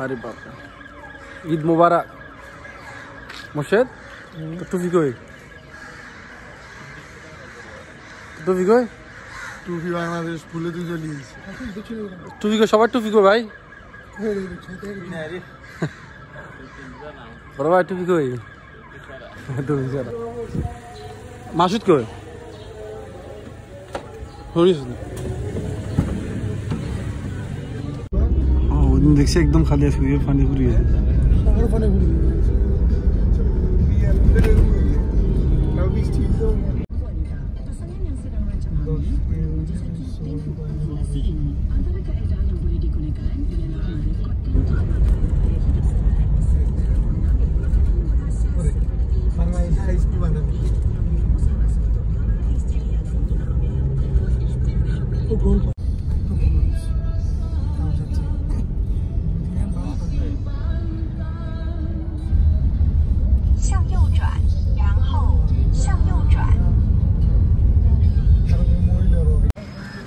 আরে বাবা, ঈদ মুবারক। মোর্শেদ টুপি কই? টুপি কই? টুপি বাংলাদেশ ফুলে তুই চলে গেছে। টুপি কই? সবার টুপি কই ভাই? বড় ভাই টুপি কই? টুপি ছাড়া। মাসুদ কই? ওদিন দেখছি একদম খালি আছে, পানি ফুরিয়ে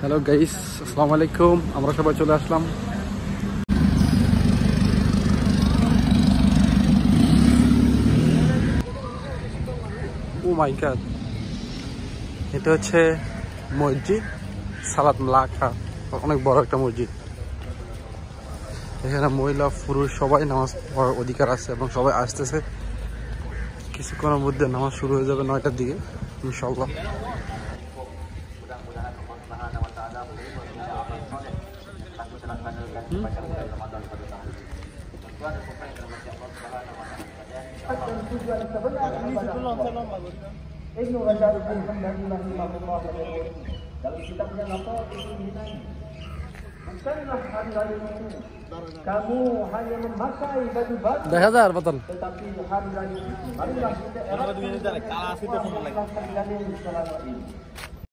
হ্যালো গাইস, আসসালামু আলাইকুম। আমরা সবাই চলে আসলাম ও মাই গড, এটা হচ্ছে মসজিদ সালাত মালাকা, অনেক বড় একটা মসজিদ। এখানে মহিলা পুরুষ সবাই নামাজ পড়ার অধিকার আছে এবং সবাই আসতেছে। কিছুক্ষণের মধ্যে নামাজ শুরু হয়ে যাবে 9টার দিকে ইনশাআল্লাহ। kamu hanya memakai baju baru. দেখা যায় আর বাতাল Tetapi hari raya itu marilah kita eratkan selama ini.